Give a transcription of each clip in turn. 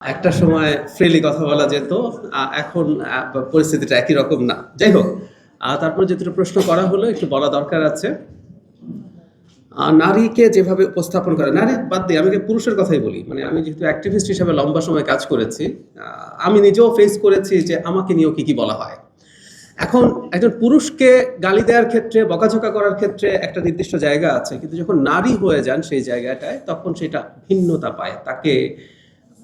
একটা সময় ফ্রিলি কথা বলা যেত। এখন পরিস্থিতিটা একই রকম না। যাই হোক, তারপরে যে দুটো প্রশ্ন করা হলো একটু বলা দরকার আছে। নারীকে যেভাবে উপস্থাপন করে, নারী বাদ দিয়ে আমি পুরুষের কথাই বলি। মানে আমি যেহেতু অ্যাক্টিভিস্ট হিসেবে লম্বা সময় কাজ করেছি, আমি নিজেও ফেস করেছি যে আমাকে নিয়েও কি বলা হয়। এখন একজন পুরুষকে গালি দেওয়ার ক্ষেত্রে, বকাঝকা করার ক্ষেত্রে একটা নির্দিষ্ট জায়গা আছে, কিন্তু যখন নারী হয়ে যান সেই জায়গাটায় তখন সেটা ভিন্নতা পায়। তাকে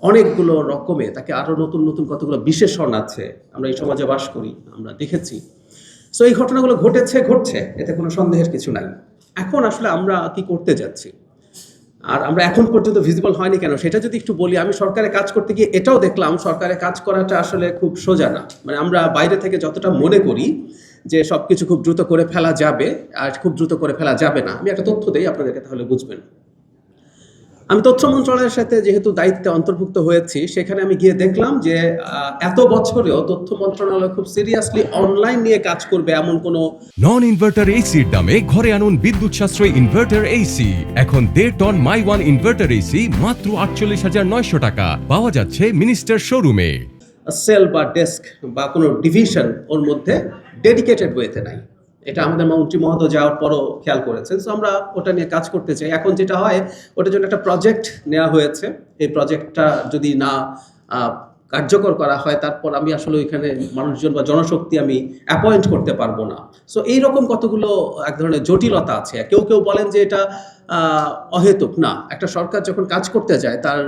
অনেকগুলো রকমে, তাকে আরো নতুন নতুন কতগুলো বিশেষণ আছে। আমরা এই সমাজে বাস করি, আমরা দেখেছি। সো এই ঘটনাগুলো ঘটছে, এতে কোনো সন্দেহের কিছু নাই। এখন আসলে আমরা কি করতে যাচ্ছি, আর আমরা এখন পর্যন্ত ভিজিবল হয়নি কেন সেটা যদি একটু বলি। আমি সরকারে কাজ করতে গিয়ে এটাও দেখলাম, সরকারে কাজ করাটা আসলে খুব সোজা না। মানে আমরা বাইরে থেকে যতটা মনে করি যে সবকিছু খুব দ্রুত করে ফেলা যাবে, আর খুব দ্রুত করে ফেলা যাবে না। আমি একটা তথ্য দেই আপনাদেরকে, তাহলে বুঝবেন। আমি তথ্য মন্ত্রণালয়ের সাথে যেহেতু দায়িত্বে অন্তর্ভুক্ত হয়েছি, সেখানে আমি গিয়ে দেখলাম যে এত বছরেও তথ্য মন্ত্রণালয় খুব সিরিয়াসলি অনলাইন নিয়ে কাজ করবে এমন কোনো নন ইনভার্টার এসির দামে ঘরে আনুন বিদ্যুৎ সাশ্রয়ী ইনভার্টার এসি। এখন 1.5 ton my one inverter AC মাত্র 48,900 টাকা পাওয়া যাচ্ছে মিনিস্টার শোরুমে। সেল বা ডেস্ক বা কোনো ডিভিশন ওর মধ্যে ডেডিকেটেড ওয়েতে নাই। এটা আমাদের মন্ত্রী মহোদয় যাওয়ার পরও খেয়াল করেছেন। সো আমরা ওটা নিয়ে কাজ করতে চাই। এখন যেটা হয়, ওটার জন্য একটা প্রজেক্ট নেওয়া হয়েছে। এই প্রজেক্টটা যদি না কার্যকর করা হয়, তারপর আমি আসলে ওইখানে মানুষজন বা জনশক্তি আমি অ্যাপয়েন্ট করতে পারবো না। সো এইরকম কতগুলো এক ধরনের জটিলতা আছে। কেউ কেউ বলেন যে এটা অহেতুক না। একটা সরকার যখন কাজ করতে যায়, তার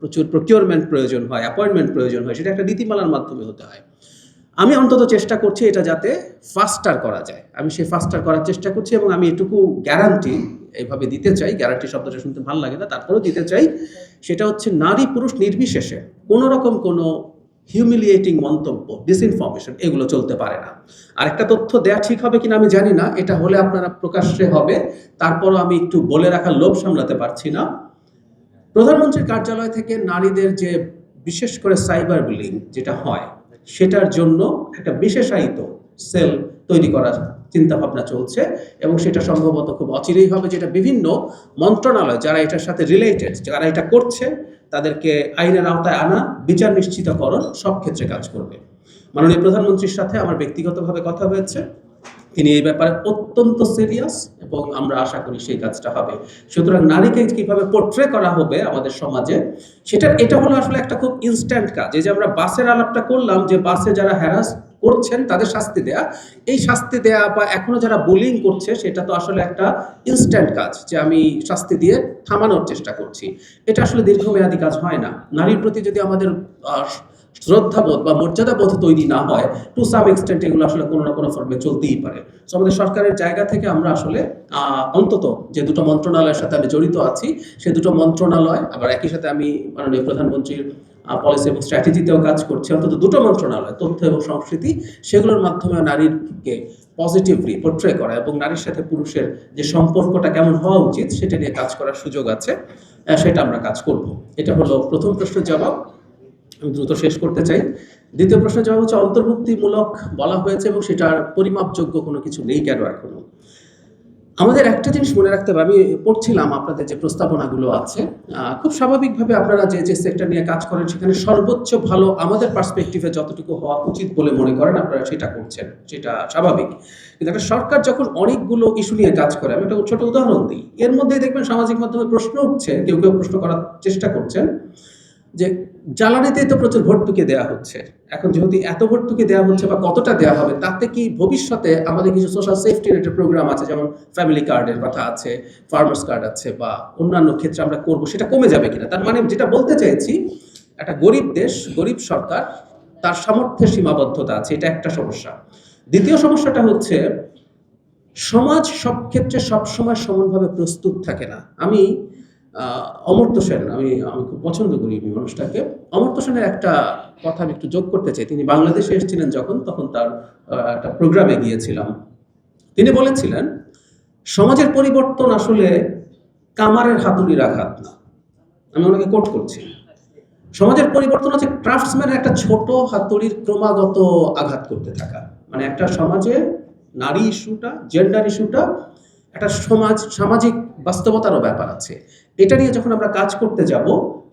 প্রচুর প্রকিউরমেন্ট প্রয়োজন হয়, অ্যাপয়েন্টমেন্ট প্রয়োজন হয়, সেটা একটা নীতিমালার মাধ্যমে হতে হয়। আমি অন্তত চেষ্টা করছি এটা যাতে ফাস্টার করা যায়। আমি সেই ফাস্টার করার চেষ্টা করছি, এবং আমি এটুকু গ্যারান্টি এইভাবে দিতে চাই। গ্যারান্টি শব্দটা শুনতে ভালো লাগে না, তারপরেও দিতে চাই। সেটা হচ্ছে নারী পুরুষ নির্বিশেষে কোনো রকম কোনো হিউমিলিয়েটিং মন্তব্য, ডিসইনফরমেশন এগুলো চলতে পারে না। আরেকটা তথ্য দেয়া ঠিক হবে কিনা আমি জানি না, এটা হলে আপনারা প্রকাশ্যে হবে। তারপরও আমি একটু বলে রাখার লোভ সামলাতে পারছি না। প্রধানমন্ত্রীর কার্যালয় থেকে নারীদের যে বিশেষ করে সাইবার বুলিং যেটা হয়, সেটার জন্য একটা বিশেষায়িত সেল তৈরি করার চিন্তা ভাবনা চলছে, এবং সেটা সম্ভবত খুব অচিরেই হবে, যেটা বিভিন্ন মন্ত্রণালয় যারা এটার সাথে রিলেটেড, যারা এটা করছে, তাদেরকে আইনের আওতায় আনা, বিচার নিশ্চিতকরণ সব ক্ষেত্রে কাজ করবে। মাননীয় প্রধানমন্ত্রীর সাথে আমার ব্যক্তিগতভাবে কথা হয়েছে, তিনি এই ব্যাপারে অত্যন্ত সিরিয়াস, এবং আমরা আশা করি সেই কাজটা হবে। সুতরাং নারীকে কিভাবে পোর্ট্রে করা হবে আমাদের সমাজে, এটা হলো আসলে একটা খুব ইনস্ট্যান্ট কাজ। এই যে আমরা বাসের আলাপটা করলাম, যে বাসে যারা হ্যারাস করছেন তাদের শাস্তি দেয়া, এই শাস্তি দেয়া বা এখনো যারা বুলিং করছে, সেটা তো আসলে একটা ইনস্ট্যান্ট কাজ, যে আমি শাস্তি দিয়ে থামানোর চেষ্টা করছি। এটা আসলে দীর্ঘমেয়াদী কাজ হয় না। নারীর প্রতি যদি আমাদের শ্রদ্ধাবোধ বা মর্যাদাবোধ তৈরি না হয়, টু সাম এক্সটেন্ট এগুলো আসলে কোনো না কোনো ফর্মে চলতেই পারে। সো আমাদের সরকারের জায়গা থেকে আমরা আসলে অন্তত যে দুটো মন্ত্রণালয়ের সাথে আমি জড়িত আছি, সে দুটো মন্ত্রণালয়, আবার একই সাথে আমি মাননীয় প্রধানমন্ত্রীর পলিসি এবং স্ট্র্যাটেজিতেও কাজ করছি, অন্তত দুটো মন্ত্রণালয়, তথ্য এবং সংস্কৃতি, সেগুলোর মাধ্যমে নারীকে পজিটিভলি পোর্ট্রে করা এবং নারীর সাথে পুরুষের যে সম্পর্কটা কেমন হওয়া উচিত সেটা নিয়ে কাজ করার সুযোগ আছে। সেটা আমরা কাজ করব। এটা হলো প্রথম প্রশ্নের জবাব। আমি দ্রুত শেষ করতে চাই। দ্বিতীয় প্রশ্নের জবাব হচ্ছে, অন্তর্ভুক্তিমূলক বলা হয়েছে এবং সেটার পরিমাপযোগ্য কোনো কিছু নেই কেন এখনো। আমাদের একটা জিনিস মনে রাখতে হবে, আমি পড়ছিলাম আপনাদের যে প্রস্তাবনাগুলো আছে, খুব স্বাভাবিকভাবে আপনারা যে যে সেক্টর নিয়ে কাজ করেন, সেখানে সর্বোচ্চ ভালো আমাদের পার্সপেক্টিভে যতটুকু হওয়া উচিত বলে মনে করেন আপনারা সেটা করছেন, সেটা স্বাভাবিক। কিন্তু একটা সরকার যখন অনেকগুলো ইস্যু নিয়ে কাজ করে, আমি একটা ছোট উদাহরণ দিই। এর মধ্যে দেখবেন সামাজিক মাধ্যমে প্রশ্ন উঠছে, কেউ কেউ প্রশ্ন করার চেষ্টা করছেন যে জ্বালানিতে তো প্রচুর ভর্তুকি দেওয়া হচ্ছে। এখন যেহেতু এত ভর্তুকি দেওয়া হচ্ছে বা কতটা দেওয়া হবে, তাতে কি ভবিষ্যতে আমাদের কিছু সোশ্যাল সেফটি নেটের প্রোগ্রাম আছে, যেমন ফ্যামিলি কার্ডের কথা আছে, ফার্মার্স কার্ড আছে, বা অন্যান্য ক্ষেত্রে আমরা করব, সেটা কমে যাবে কিনা? তার মানে যেটা বলতে চাইছি, একটা গরিব দেশ, গরিব সরকার, তার সামর্থ্যের সীমাবদ্ধতা আছে, এটা একটা সমস্যা। দ্বিতীয় সমস্যাটা হচ্ছে, সমাজ সব ক্ষেত্রে সবসময় সমানভাবে প্রস্তুত থাকে না। আমি অমর্ত্য সেন, আমি খুব পছন্দ করি এই মানুষটাকে। অমর্ত্য সেনের একটা কথা আমি একটু যোগ করতে চাই। তিনি বাংলাদেশে এসেছিলেন যখন, তখন তার একটা প্রোগ্রামে গিয়েছিলাম। তিনি বলেছিলেন, সমাজের পরিবর্তন আসলে কামারের হাতুড়ির আঘাত না। আমি ওনাকে কোট করছি। সমাজের পরিবর্তন হচ্ছে ক্রাফটসম্যানের একটা ছোট হাতুড়ির ক্রমাগত আঘাত করতে থাকা। মানে একটা সমাজে নারী ইস্যুটা, জেন্ডার ইস্যুটা একটা সামাজিক বাস্তবতারও ব্যাপার আছে। এটা নিয়ে যখন আমরা কাজ করতে যাব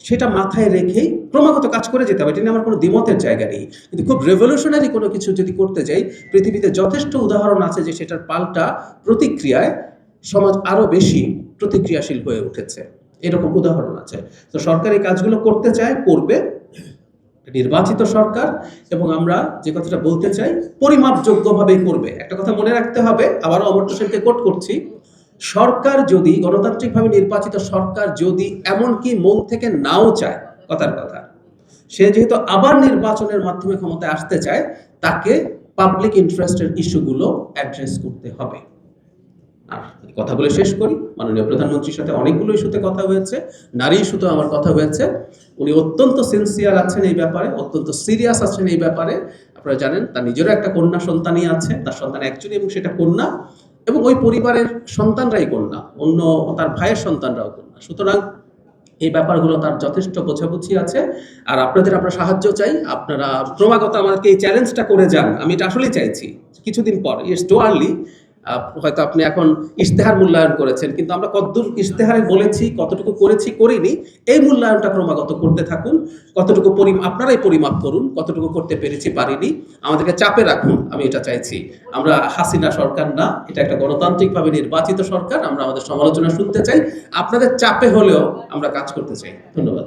সেটা মাথায় রেখেই ক্রমাগত কাজ করে যেতে হবে, এটা নিয়ে আমার কোনো দ্বিমতের জায়গা নেই। কিন্তু খুব রেভলিউশনারি কোনো কিছু যদি করতে যাই, পৃথিবীতে যথেষ্ট উদাহরণ আছে যে সেটার পাল্টা প্রতিক্রিয়ায় সমাজ আরো বেশি প্রতিক্রিয়াশীল হয়ে উঠেছে, এরকম উদাহরণ আছে। তো সরকার এই কাজগুলো করতে চায়, করবে, নির্বাচিত সরকার, এবং আমরা যে কথাটা বলতে চাই পরিমাপযোগ্যভাবেই করবে। একটা কথা মনে রাখতে হবে, আবারও অমর্ত্য সেনকে কোট করছি, সরকার যদি গণতান্ত্রিকভাবে নির্বাচিত সরকার যদি এমনকি মন থেকে নাও চায়, কথার কথা, সে যেহেতু আবার নির্বাচনের মাধ্যমে ক্ষমতায় আসতে চায়, তাকে পাবলিক ইন্টারেস্টের ইস্যুগুলো অ্যাড্রেস করতে হবে। আর কথা বলে শেষ করি, মাননীয় প্রধানমন্ত্রীর সাথে অনেকগুলো ইস্যুতে কথা হয়েছে, নারী ইস্যুতে আমার কথা হয়েছে। উনি অত্যন্ত সিনসিয়ার আছেন এই ব্যাপারে, অত্যন্ত সিরিয়াস আছেন এই ব্যাপারে। আপনারা জানেন তার নিজেরও একটা কন্যা সন্তানই আছে, তার সন্তান একজনই এবং সেটা কন্যা, এবং ওই পরিবারের সন্তানরাই কন্যা, অন্য তার ভাইয়ের সন্তানরাও কন্যা। সুতরাং এই ব্যাপারগুলো তার যথেষ্ট বোঝাবুঝি আছে। আর আপনাদের আমরা সাহায্য চাই, আপনারা ক্রমাগত আমাদেরকে এই চ্যালেঞ্জটা করে যান। আমি এটা আসলেই চাইছি, কিছুদিন পর, ইটস টু আর্লি, হয়তো আপনি এখন ইশতেহার মূল্যায়ন করেছেন, কিন্তু আমরা কতদূর ইশতেহারে বলেছি, কতটুকু করেছি, করিনি, এই মূল্যায়নটা ক্রমাগত করতে থাকুন। কতটুকু আপনারাই পরিমাপ করুন, কতটুকু করতে পেরেছি, পারিনি, আমাদেরকে চাপে রাখুন। আমি এটা চাইছি। আমরা হাসিনা সরকার না, এটা একটা গণতান্ত্রিকভাবে নির্বাচিত সরকার। আমরা আমাদের সমালোচনা শুনতে চাই, আপনাদের চাপে হলেও আমরা কাজ করতে চাই। ধন্যবাদ।